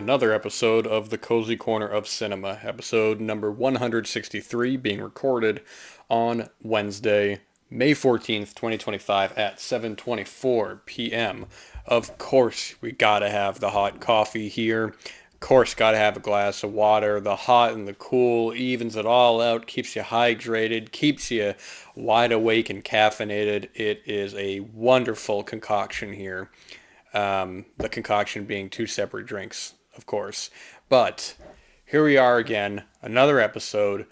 another episode of the Cozy Corner of Cinema, episode number 163, being recorded on Wednesday, May 14th, 2025 at 7:24 p.m. Of course, we gotta have the hot coffee here. Of course, gotta have a glass of water. The hot and the cool evens it all out, keeps you hydrated, keeps you wide awake and caffeinated. It is a wonderful concoction here. The concoction being two separate drinks, of course. But here we are again, another episode.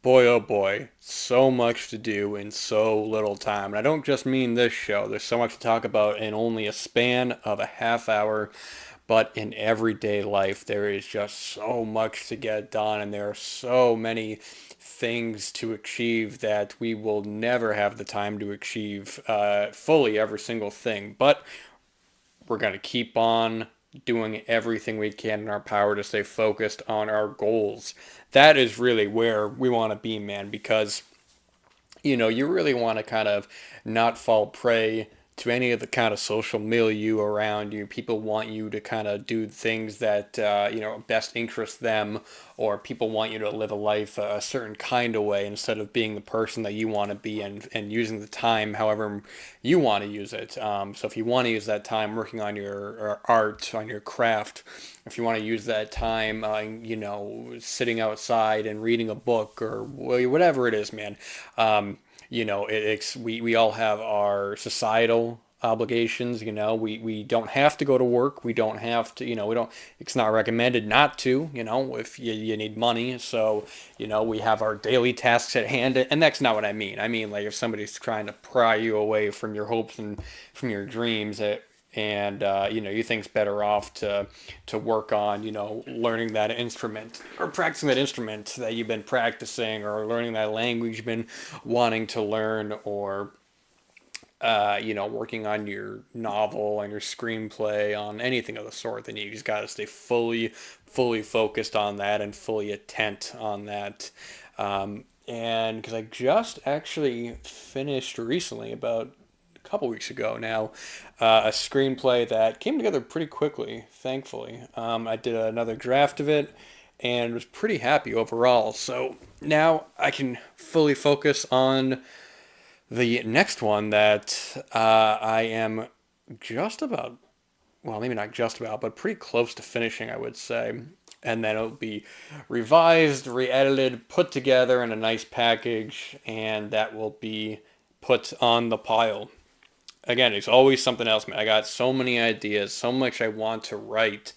Boy, oh boy, so much to do in so little time. And I don't just mean this show, there's so much to talk about in only a span of a half hour. But in everyday life, there is just so much to get done, and there are so many things to achieve that we will never have the time to achieve fully every single thing. But we're going to keep on doing everything we can in our power to stay focused on our goals. That is really where we want to be, man, because you really want to kind of not fall prey to any of the kind of social milieu around you. People want you to kind of do things that, best interest them, or people want you to live a life a certain kind of way instead of being the person that you want to be and using the time however you want to use it. So if you want to use that time working on your art, on your craft, if you want to use that time, sitting outside and reading a book or whatever it is, man. We all have our societal obligations. We don't have to go to work. We don't have to, we don't, it's not recommended not to, if you need money. So, we have our daily tasks at hand. And that's not what I mean. I mean, like if somebody's trying to pry you away from your hopes and from your dreams, you think it's better off to work on learning that instrument or practicing that instrument that you've been practicing, or learning that language you've been wanting to learn, or working on your novel, on your screenplay, on anything of the sort. Then you just got to stay fully focused on that and fully attent on that. And because I just actually finished recently, about couple weeks ago now, a screenplay that came together pretty quickly, thankfully. I did another draft of it and was pretty happy overall. So now I can fully focus on the next one that I am just about, well, maybe not just about, but pretty close to finishing, I would say. And then it'll be revised, re-edited, put together in a nice package, and that will be put on the pile. Again, it's always something else, man. I got so many ideas, so much I want to write,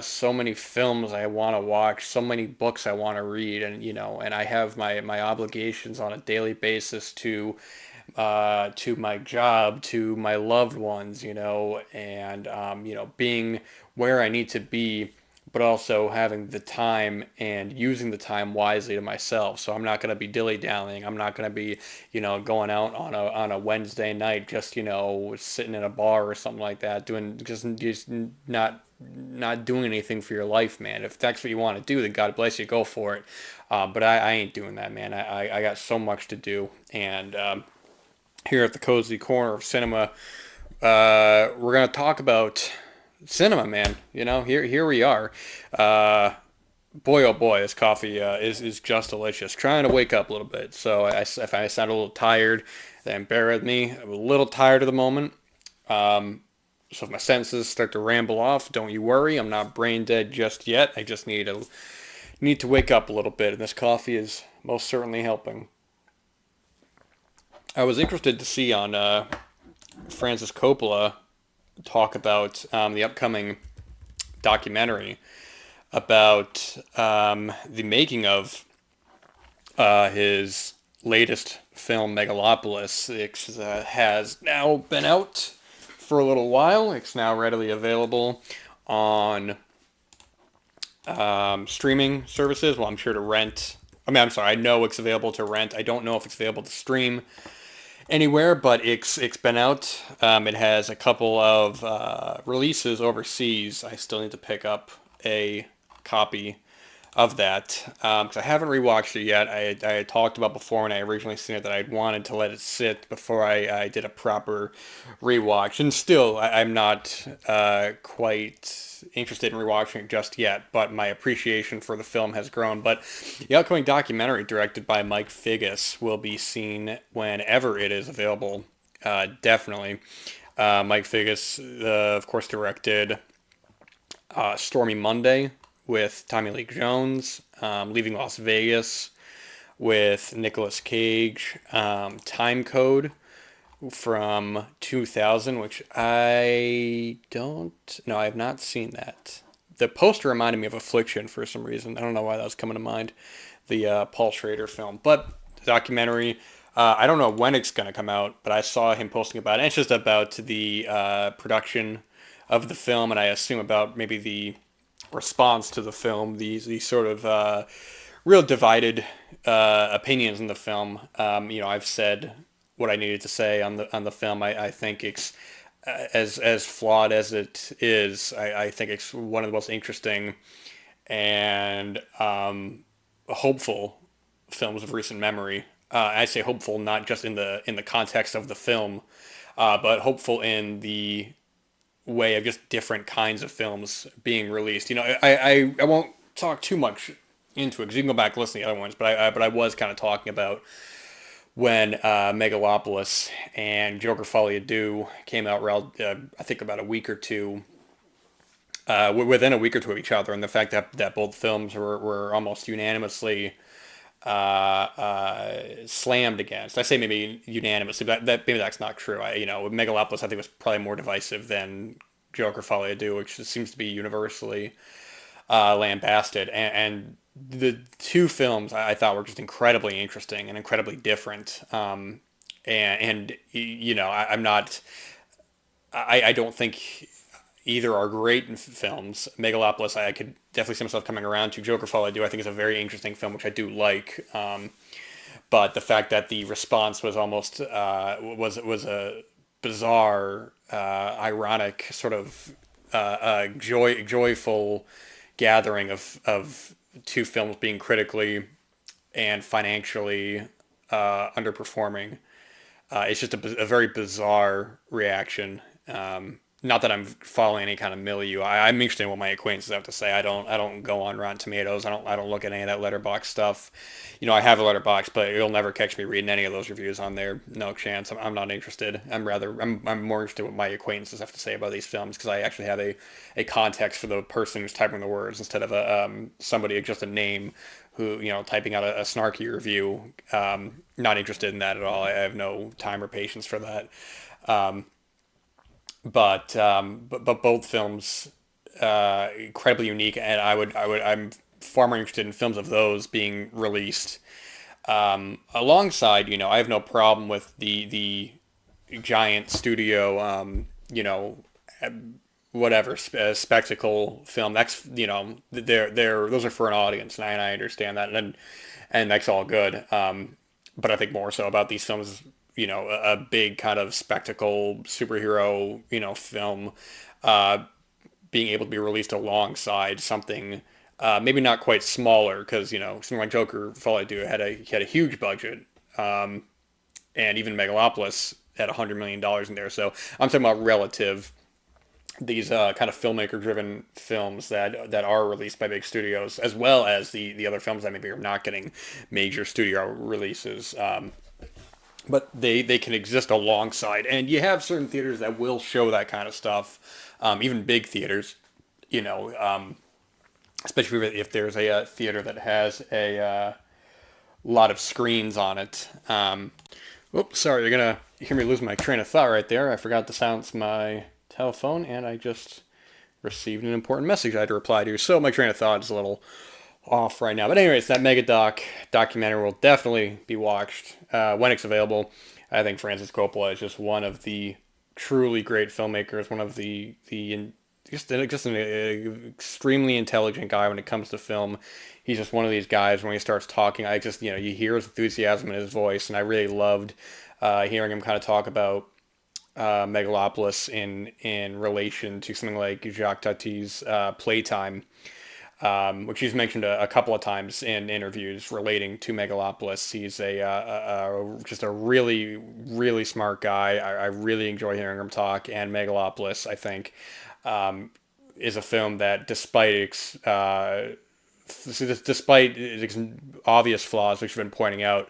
so many films I want to watch, so many books I want to read, and I have my obligations on a daily basis to my job, to my loved ones, and being where I need to be, but also having the time and using the time wisely to myself. So I'm not going to be dilly-dallying. I'm not going to be, going out on a Wednesday night, just, sitting in a bar or something like that, doing just not doing anything for your life, man. If that's what you want to do, then God bless you, go for it. But I ain't doing that, man. I got so much to do. And here at the Cozy Corner of Cinema, we're going to talk about cinema, man. Here we are. Boy, oh boy, this coffee is just delicious. Trying to wake up a little bit, so if I sound a little tired, then bear with me. I'm a little tired at the moment. So if my sentences start to ramble off, don't you worry. I'm not brain dead just yet. I just need to wake up a little bit, and this coffee is most certainly helping. I was interested to see on Francis Coppola talk about the upcoming documentary about the making of his latest film, Megalopolis. It has now been out for a little while. It's now readily available on streaming services. Well, I'm sure to rent. I'm sorry, I know it's available to rent. I don't know if it's available to stream anywhere, but it's been out. It has a couple of releases overseas. I still need to pick up a copy. of that because I haven't rewatched it yet. I had talked about before when I originally seen it that I'd wanted to let it sit before I did a proper rewatch, and still I'm not quite interested in rewatching it just yet. But my appreciation for the film has grown. But the upcoming documentary directed by Mike Figgis will be seen whenever it is available. Definitely. Mike Figgis, of course, directed Stormy Monday with Tommy Lee Jones, Leaving Las Vegas with Nicolas Cage, Time Code from 2000, which I don't know. I have not seen that. The poster reminded me of Affliction for some reason. I don't know why that was coming to mind. The Paul Schrader film. But the documentary, I don't know when it's going to come out, but I saw him posting about it. And it's just about the production of the film, and I assume about maybe the response to the film, these sort of real divided opinions in the film. I've said what I needed to say on the film. I think it's as flawed as it is. I think it's one of the most interesting and hopeful films of recent memory. I say hopeful not just in the context of the film, but hopeful in the way of just different kinds of films being released. I won't talk too much into it because you can go back and listen to the other ones, but I was kind of talking about when Megalopolis and Joker Folie à Deux came out, I think about a week or two, within a week or two of each other, and the fact that both films were almost unanimously slammed against. I say maybe unanimously, but maybe that's not true. Megalopolis I think was probably more divisive than Joker Folie à Deux, which seems to be universally lambasted. And the two films I thought were just incredibly interesting and incredibly different. I'm not. I don't think either are great films. Megalopolis, I could definitely see myself coming around to. Joker Fall I Do, I think is a very interesting film, which I do like. But the fact that the response was almost was a bizarre, ironic sort of joyful gathering of two films being critically and financially underperforming. It's just a very bizarre reaction. Not that I'm following any kind of milieu. I'm interested in what my acquaintances have to say. I don't go on Rotten Tomatoes. I don't look at any of that letterbox stuff. I have a letterbox, but you'll never catch me reading any of those reviews on there. No chance. I'm not interested. I'm more interested in what my acquaintances have to say about these films because I actually have a context for the person who's typing the words instead of somebody just a name who typing out a snarky review. Not interested in that at all. I have no time or patience for that. Um, but both films incredibly unique, and I'm far more interested in films of those being released alongside. I have no problem with the giant studio, whatever spectacle film. That's they're those are for an audience, and I understand that, and that's all good. But I think more so about these films, a big kind of spectacle superhero, film, uh, being able to be released alongside something, maybe not quite smaller, because something like Joker Fall I Do had a huge budget, and even Megalopolis had $100 million in there. So I'm talking about relative these kind of filmmaker driven films that are released by big studios, as well as the other films that maybe are not getting major studio releases. But they can exist alongside, and you have certain theaters that will show that kind of stuff, even big theaters, you know, um, especially if there's a theater that has a lot of screens on it. Oops, sorry, you're gonna hear me lose my train of thought right there. I forgot to silence my telephone, and I just received an important message I had to reply to. So my train of thought is a little off right now. But anyways, that MegaDoc documentary will definitely be watched when it's available. I think Francis Coppola is just one of the truly great filmmakers, one of the just an extremely intelligent guy when it comes to film. He's just one of these guys when he starts talking. I just you hear his enthusiasm in his voice, and I really loved hearing him kind of talk about Megalopolis in relation to something like Jacques Tati's Playtime. which he's mentioned a couple of times in interviews relating to Megalopolis. He's just a really, really smart guy. I really enjoy hearing him talk, and Megalopolis, I think, is a film that, despite its obvious flaws, which have been pointed out,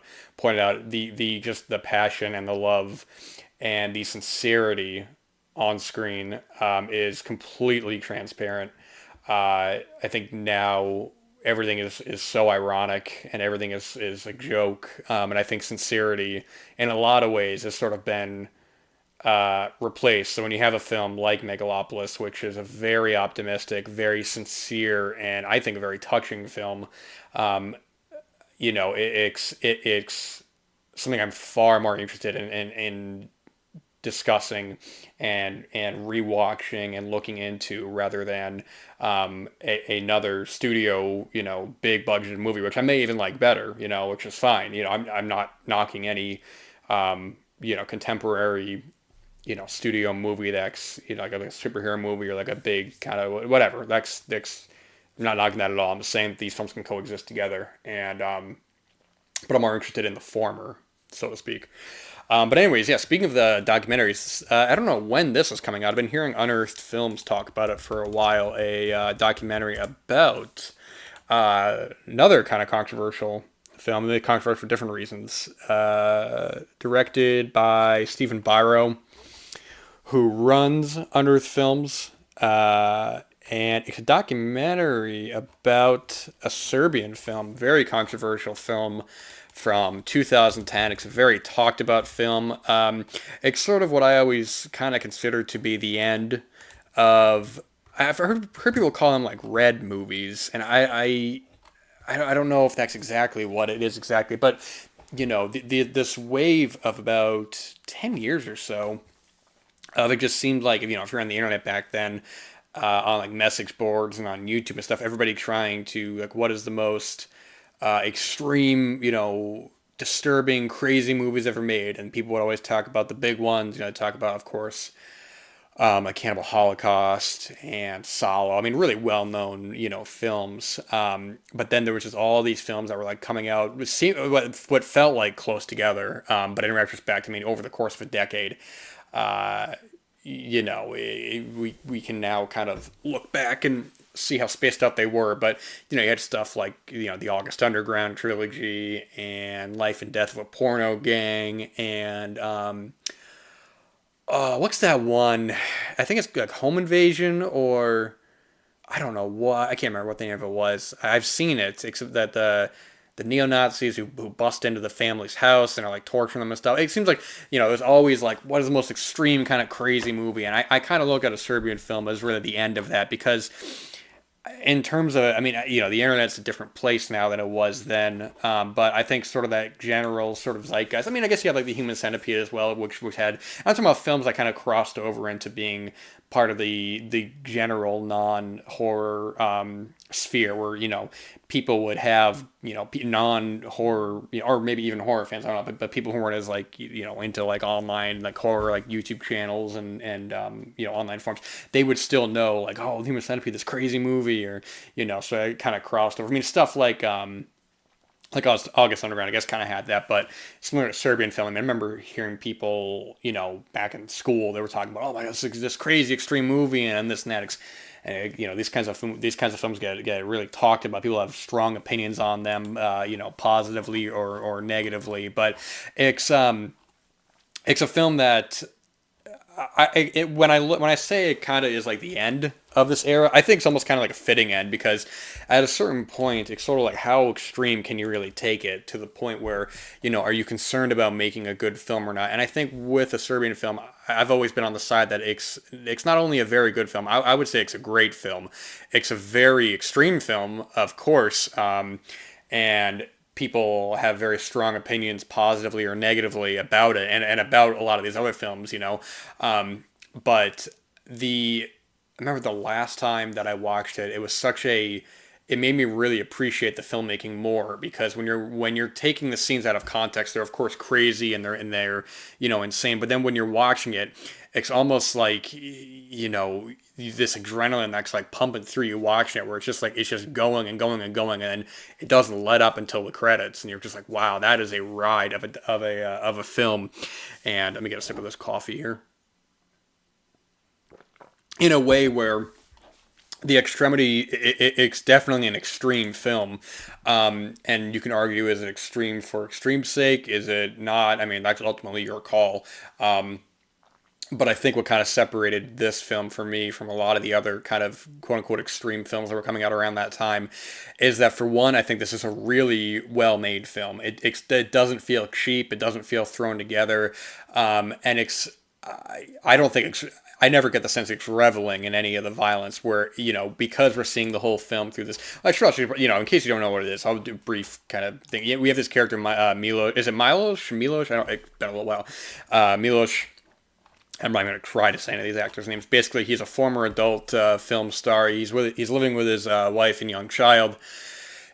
the just the passion and the love and the sincerity on screen is completely transparent. I think now everything is so ironic and everything is a joke. And I think sincerity, in a lot of ways, has sort of been replaced. So when you have a film like Megalopolis, which is a very optimistic, very sincere, and I think a very touching film, um, it's something I'm far more interested in discussing and rewatching and looking into rather than another studio, big budgeted movie, which I may even like better, which is fine. I'm not knocking any, contemporary, studio movie that's, like a superhero movie or like a big kind of whatever. That's I'm not knocking that at all. I'm just saying that these films can coexist together, and but I'm more interested in the former, so to speak. But anyways, yeah. Speaking of the documentaries, I don't know when this is coming out. I've been hearing Unearthed Films talk about it for a while. A documentary about another kind of controversial film. Maybe controversial for different reasons. Directed by Stephen Biro, who runs Unearthed Films. And it's a documentary about a Serbian film, very controversial film from 2010. It's a very talked about film. It's sort of what I always kind of consider to be the end of. I've heard people call them like red movies, and I don't know if that's exactly what it is exactly, but this wave of about 10 years or so it just seemed like if you're on the internet back then, on like message boards and on YouTube and stuff, everybody trying to like what is the most extreme, disturbing, crazy movies ever made, and people would always talk about the big ones. Talk about, of course, like Cannibal Holocaust and Salo. I mean, really well-known, films. But then there was just all these films that were like coming out, what felt like close together. But in retrospect, I mean, over the course of a decade, uh, we can now kind of look back and see how spaced out they were. But you had stuff like the August Underground trilogy and Life and Death of a Porno Gang and what's that one? I think it's like Home Invasion or I don't know what. I can't remember what the name of it was. I've seen it, except that the neo Nazis who bust into the family's house and are like torturing them and stuff. It seems like there's always like what is the most extreme kind of crazy movie, and I kind of look at a Serbian film as really the end of that because in terms of, I mean, the internet's a different place now than it was then. But I think sort of that general sort of zeitgeist. I mean, I guess you have like the Human Centipede as well, which had. I'm talking about films that kind of crossed over into being part of the general non horror sphere, where people would have non horror or maybe even horror fans. I don't know, but people who weren't as like into like online like horror like YouTube channels and online forums, they would still know like, oh, Human Centipede, this crazy movie, or so it kind of crossed over. I mean, stuff like August Underground, I guess, kind of had that, but similar to Serbian film. I mean, I remember hearing people, back in school, they were talking about, oh my God, this crazy extreme movie and this and that. And these kinds of films get really talked about. People have strong opinions on them, positively or negatively. But it's it's a film that when I say it kind of is like the end of this era, I think it's almost kind of like a fitting end because at a certain point, it's sort of like how extreme can you really take it to the point where are you concerned about making a good film or not? And I think with a Serbian film, I've always been on the side that it's not only a very good film, I would say it's a great film. It's a very extreme film, of course, and people have very strong opinions, positively or negatively, about it, and about a lot of these other films, but I remember the last time that I watched it, it was such a it made me really appreciate the filmmaking more, because when you're taking the scenes out of context, they're of course crazy and they're insane. But then when you're watching it, it's almost like this adrenaline that's like pumping through you watching it, where it's just going and going and going, and it doesn't let up until the credits, and you're just like, wow, that is a ride of a film. And let me get a sip of this coffee here. In a way where the extremity, it's definitely an extreme film, and you can argue, is it extreme for extreme's sake, is it not? I mean, that's ultimately your call. But I think what kind of separated this film for me from a lot of the other kind of quote unquote extreme films that were coming out around that time is that, for one, I think this is a really well made film. It doesn't feel cheap, it doesn't feel thrown together, and I don't think I never get the sense it's reveling in any of the violence, where, because we're seeing the whole film through this. I should also, in case you don't know what it is, I'll do a brief kind of thing. Yeah, we have this character, Milo. Is it Milos? Milos? I don't. It's been a little while. Milos. I'm not going to try to say any of these actors' names. Basically, he's a former adult film star. He's living with his wife and young child,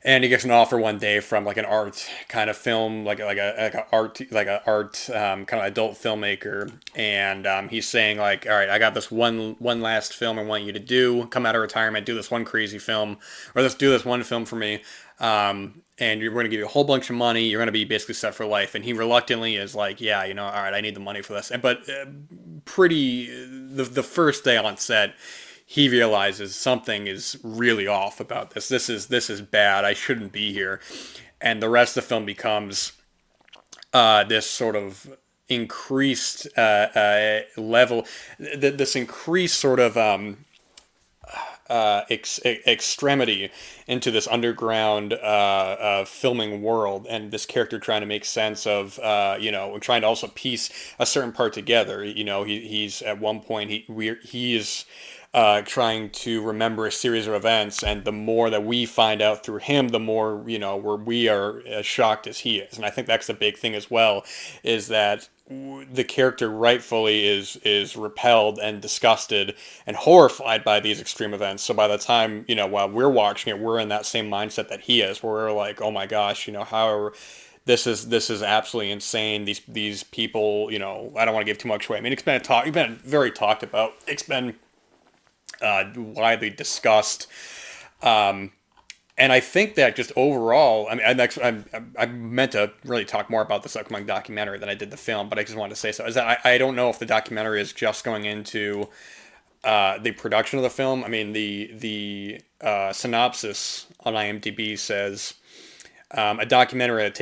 and he gets an offer one day from like an art kind of film, like a art kind of adult filmmaker, and he's saying like, all right, I got this one last film I want you to do. Come out of retirement, do this one crazy film, or let's do this one film for me. And we're going to give you a whole bunch of money. You're going to be basically set for life. And he reluctantly is like, yeah, all right, I need the money for this. But the first day on set, he realizes something is really off about this. This is bad. I shouldn't be here. And the rest of the film becomes this sort of increased level, this increased sort of extremity into this underground filming world, and this character trying to make sense of, trying to also piece a certain part together. He's at one point he is trying to remember a series of events, and the more that we find out through him, the more where we are as shocked as he is. And I think that's the big thing as well, is that the character rightfully is repelled and disgusted and horrified by these extreme events. So by the time, while we're watching it, we're in that same mindset that he is, where we're like, oh my gosh, how this is absolutely insane. These people, I don't want to give too much away. I mean, it's been very talked about. It's been widely discussed. And I think that just overall, I mean, I meant to really talk more about this upcoming documentary than I did the film, but I just wanted to say so. Is that I don't know if the documentary is just going into the production of the film. I mean, the synopsis on IMDb says a documentary that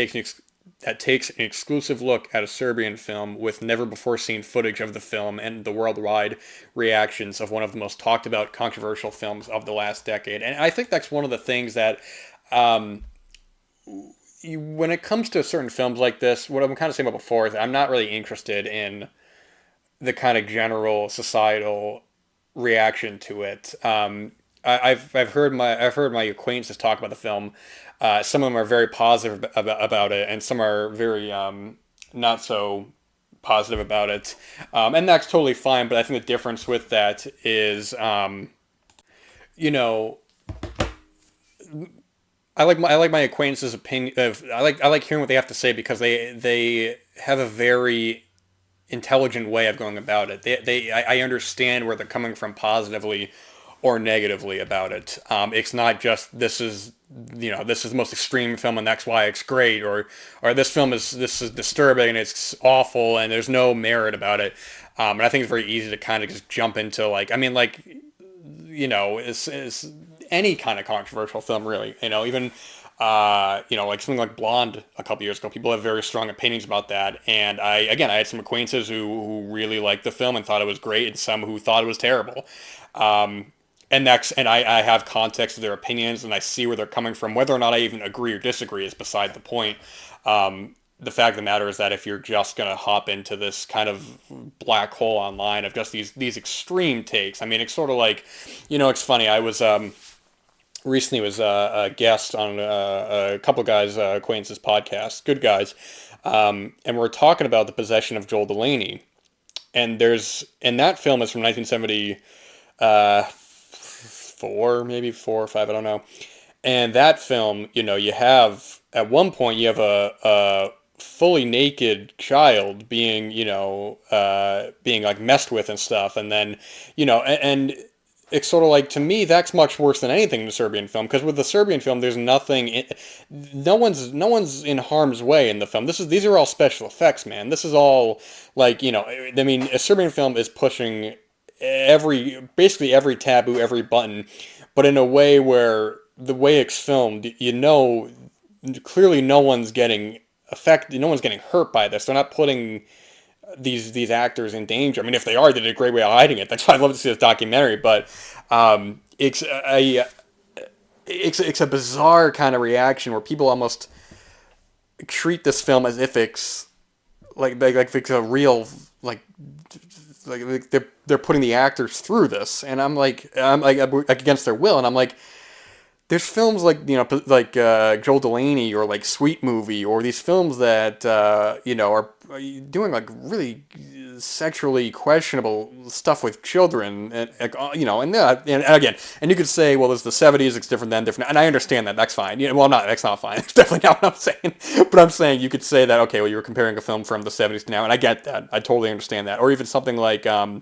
takes an exclusive look at a Serbian film with never before seen footage of the film and the worldwide reactions of one of the most talked about controversial films of the last decade. And I think that's one of the things that, when it comes to certain films like this, what I'm kind of saying about before is that I'm not really interested in the kind of general societal reaction to it. I've heard my acquaintances talk about the film. Some of them are very positive about it, and some are very not so positive about it. And that's totally fine. But I think the difference with that is, you know, I like my acquaintances' opinion. I like hearing what they have to say, because they have a very intelligent way of going about it. I understand where they're coming from positively or negatively about it. It's not just this is the most extreme film and that's why it's great, or this is disturbing and it's awful and there's no merit about it. And I think it's very easy to kind of just jump into, like, I mean, like, is any kind of controversial film, really. Even like something like Blonde a couple years ago. People have very strong opinions about that, and I had some acquaintances who really liked the film and thought it was great, and some who thought it was terrible. And I have context of their opinions, and I see where they're coming from. Whether or not I even agree or disagree is beside the point. The fact of the matter is that if you're just gonna hop into this kind of black hole online of just these extreme takes, I mean, it's sort of like, it's funny. I was recently was a guest on a couple guys acquaintances podcast, good guys, and we're talking about the possession of Joel Delaney, and that film is from 1974, maybe 4 or 5, I don't know. And that film, you have at one point you have a fully naked child being, being like messed with and stuff, and then, and it's sort of like, to me, that's much worse than anything in the Serbian film, because with the Serbian film there's nothing no one's in harm's way in the film. These are all special effects, man. This is all like, I mean, a Serbian film is pushing basically every taboo, every button, but in a way where the way it's filmed, clearly no one's getting affected, no one's getting hurt by this. They're not putting these actors in danger. I mean, if they are, they did a great way of hiding it. That's why I'd love to see this documentary. But it's a bizarre kind of reaction where people almost treat this film as if it's like if it's a real like they're putting the actors through this, and I'm like against their will, and I'm like, there's films like, Joel Delaney or like Sweet Movie, or these films that are doing like really sexually questionable stuff with children, and and again, and you could say, well, there's the '70s, it's different, and I understand that. That's fine. Well, not that's not fine. It's definitely not what I'm saying. But I'm saying you could say that, okay, well, you were comparing a film from the '70s to now, and I get that. I totally understand that. Or even something like a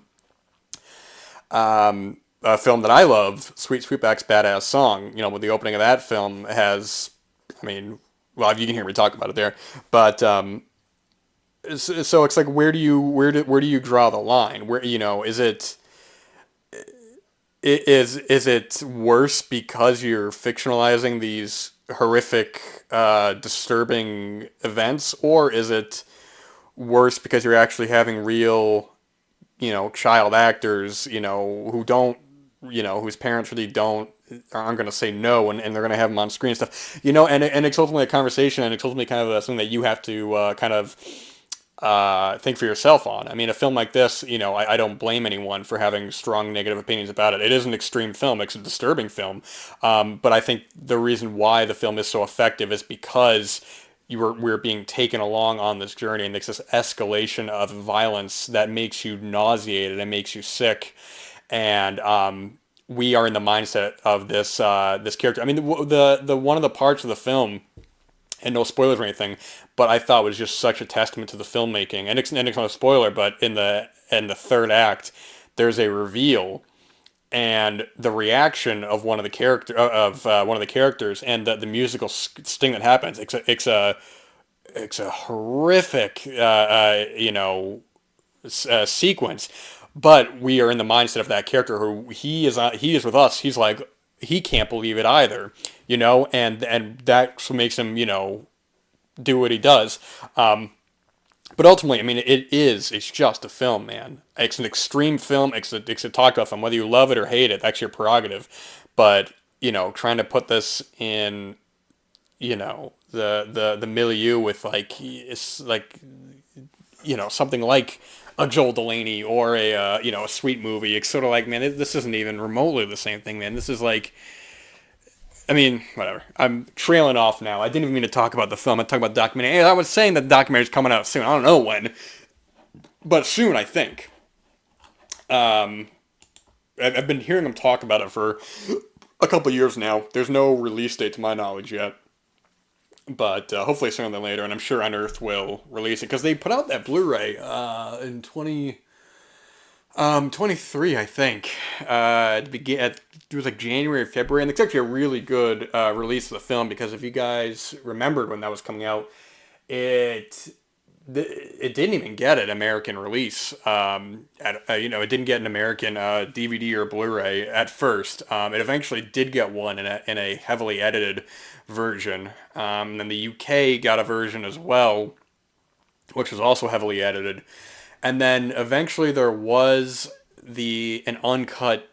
film that I love, Sweet Sweetback's Badass Song. With the opening of that film has, I mean, well, you can hear me talk about it there, but so it's like, where do you draw the line? Where, is it worse because you're fictionalizing these horrific, disturbing events, or is it worse because you're actually having real, child actors, who don't, whose parents really aren't going to say no, and they're going to have them on screen and stuff, and it's ultimately a conversation, and it's ultimately kind of something that you have to kind of think for yourself on. I mean, a film like this, I don't blame anyone for having strong negative opinions about it. It is an extreme film. It's a disturbing film. But I think the reason why the film is so effective is because we're being taken along on this journey, and there's this escalation of violence that makes you nauseated and makes you sick. And we are in the mindset of this character. I mean, the one of the parts of the film, and no spoilers or anything, but I thought was just such a testament to the filmmaking. And it's not a spoiler, but in the third act, there's a reveal, and the reaction of one of the characters, and the musical sting that happens. It's a horrific sequence, but we are in the mindset of that character, who he is with us. He's like, he can't believe it either, and that's what makes him, do what he does. But ultimately, I mean, it's just a film, man. It's an extreme film. It's a talk about film. Whether you love it or hate it, that's your prerogative. But, trying to put this in, the milieu with, like, it's like, something like a Joel Delaney or a Sweet Movie. It's sort of like, man, this isn't even remotely the same thing, man. This is like, I mean, whatever. I'm trailing off now. I didn't even mean to talk about the film. I'm talking about the documentary. Hey, I was saying that the documentary is coming out soon. I don't know when, but soon, I think. I've been hearing them talk about it for a couple years now. There's no release date to my knowledge yet, but hopefully sooner than later. And I'm sure Unearth will release it, because they put out that Blu-ray in 23, I think. It was like January or February, and it's actually a really good release of the film, because if you guys remembered when that was coming out, it it didn't even get an American release. It didn't get an American DVD or Blu-ray at first. It eventually did get one in a heavily edited version. Then the UK got a version as well, which was also heavily edited. And then eventually there was an uncut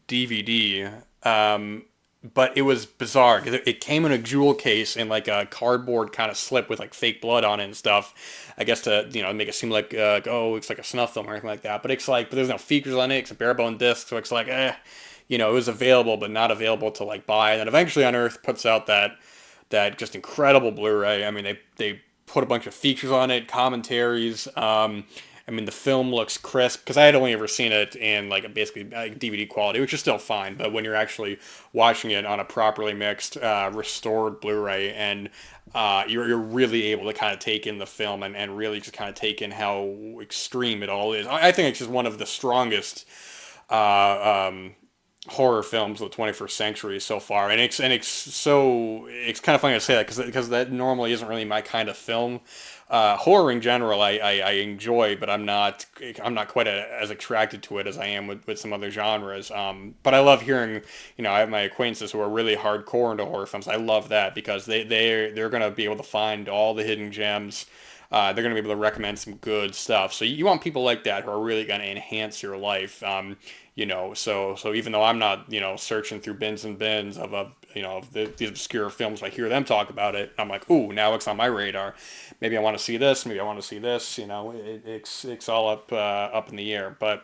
DVD, but it was bizarre because it came in a jewel case in like a cardboard kind of slip with like fake blood on it and stuff. I guess to make it seem like it's like a snuff film or anything like that. But but there's no features on it. It's a bare bone disc, so it's like it was available but not available to like buy. And then eventually Unearth puts out that just incredible Blu-ray. I mean, they put a bunch of features on it, commentaries. I mean, the film looks crisp because I had only ever seen it in like basically like DVD quality, which is still fine. But when you're actually watching it on a properly mixed, restored Blu-ray, and you're really able to kind of take in the film and really just kind of take in how extreme it all is. I think it's just one of the strongest horror films of the 21st century so far, and it's kind of funny to say that because that normally isn't really my kind of film. Horror in general, I enjoy, but I'm not quite as attracted to it as I am with some other genres. But I love hearing, I have my acquaintances who are really hardcore into horror films. I love that because they're gonna be able to find all the hidden gems. They're going to be able to recommend some good stuff. So you want people like that who are really going to enhance your life. So even though I'm not, searching through bins and bins of these obscure films, I hear them talk about it. I'm like, ooh, now it's on my radar. Maybe I want to see this. Maybe I want to see this. It's all up in the air. But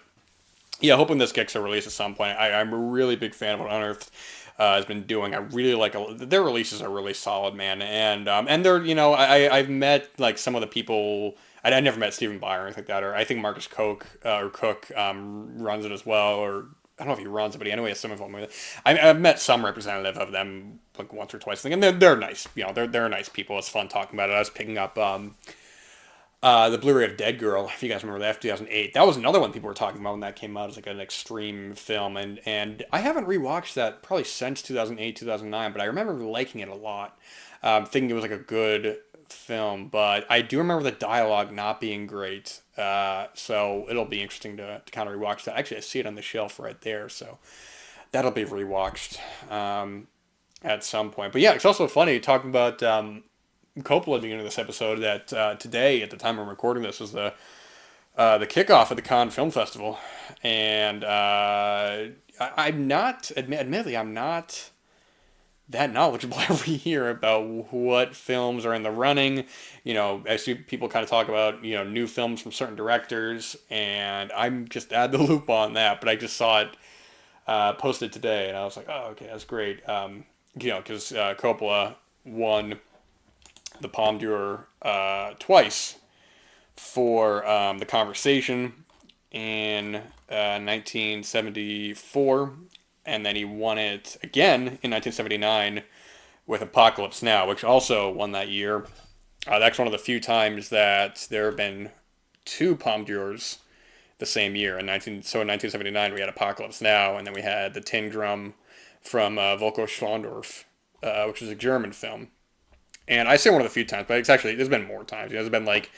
yeah, hoping this gets a release at some point. I'm a really big fan of what Unearthed has been doing. I really like their releases are really solid, man. And they're I've met like some of the people. I never met Stephen Byer or anything like that, or I think Marcus Cook runs it as well, or I don't know if he runs it, but he anyway has some involvement with it. I've met some representative of them like once or twice, and they're nice. They're nice people. It's fun talking about it. I was picking up the Blu-ray of Dead Girl, if you guys remember that, 2008. That was another one people were talking about when that came out as like an extreme film, and I haven't rewatched that probably since 2008, 2009, but I remember liking it a lot, thinking it was like a good film, but I do remember the dialogue not being great, so it'll be interesting to kind of rewatch that. Actually, I see it on the shelf right there, so that'll be rewatched at some point. But yeah, it's also funny talking about Coppola at the beginning of this episode that today, at the time I'm recording this, is the kickoff of the Cannes Film Festival, and I'm not, admittedly, I'm not that knowledgeable every year about what films are in the running. I see people kind of talk about new films from certain directors, and I'm just out of the loop on that. But I just saw it posted today, and I was like, oh, okay, that's great. Because Coppola won the Palme d'Or twice for The Conversation in 1974, and then he won it again in 1979 with Apocalypse Now, which also won that year. That's one of the few times that there have been two Palme d'Ors the same year. In 1979 we had Apocalypse Now, and then we had The Tin Drum from Volker Schlondorf, which is a German film. And I say one of the few times, but there's been more times. There's been like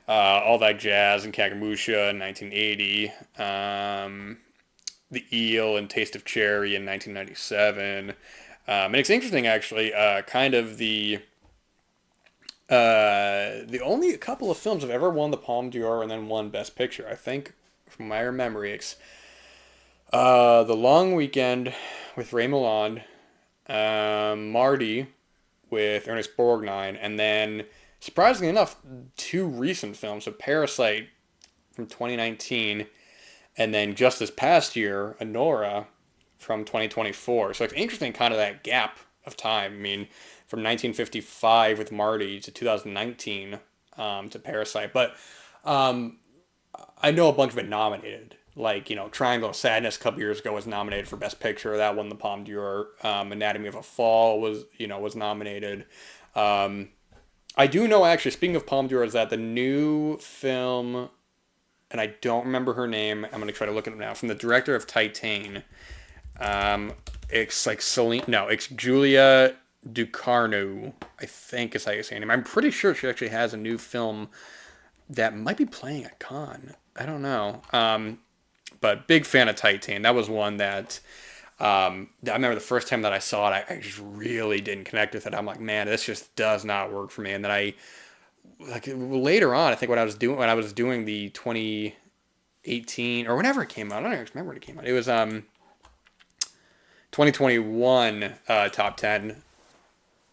All That Jazz and Kagamusha in 1980, The Eel and Taste of Cherry in 1997. And it's interesting, actually, kind of the only couple of films have ever won the Palme d'Or and then won Best Picture. I think, from my memory, it's The Long Weekend with Ray Milland, Marty with Ernest Borgnine, and then, surprisingly enough, two recent films. So Parasite from 2019, and then just this past year, Anora from 2024. So it's interesting kind of that gap of time. I mean, from 1955 with Marty to 2019 to Parasite. But I know a bunch of it nominated. Like, Triangle of Sadness a couple years ago was nominated for Best Picture. That won the Palme d'Or. Anatomy of a Fall was nominated. I do know, actually, speaking of Palme d'Or, is that the new film, and I don't remember her name. I'm going to try to look it up now. From the director of Titane. It's like Celine. No, it's Julia Ducarneau, I think is how you say her name. I'm pretty sure she actually has a new film that might be playing at Cannes. I don't know. But big fan of Titane. That was one that I remember the first time that I saw it, I just really didn't connect with it. I'm like, man, this just does not work for me. And then later on, I think when I was doing the 2018 or whenever it came out, I don't even remember when it came out. It was 2021 top 10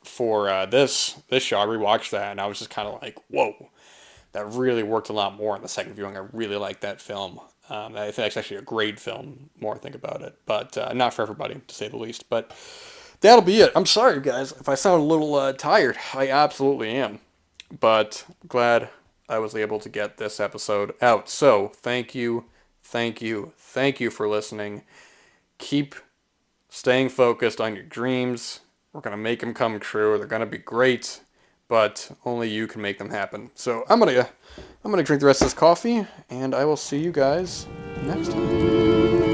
for this show. I rewatched that and I was just kind of like, whoa, that really worked a lot more in the second viewing. I really liked that film. I think it's actually a great film, more I think about it, but not for everybody, to say the least. But that'll be it. I'm sorry, guys, if I sound a little tired. I absolutely am. But glad I was able to get this episode out. So thank you, thank you, thank you for listening. Keep staying focused on your dreams. We're going to make them come true. They're going to be great, but only you can make them happen. So I'm going to drink the rest of this coffee, and I will see you guys next time.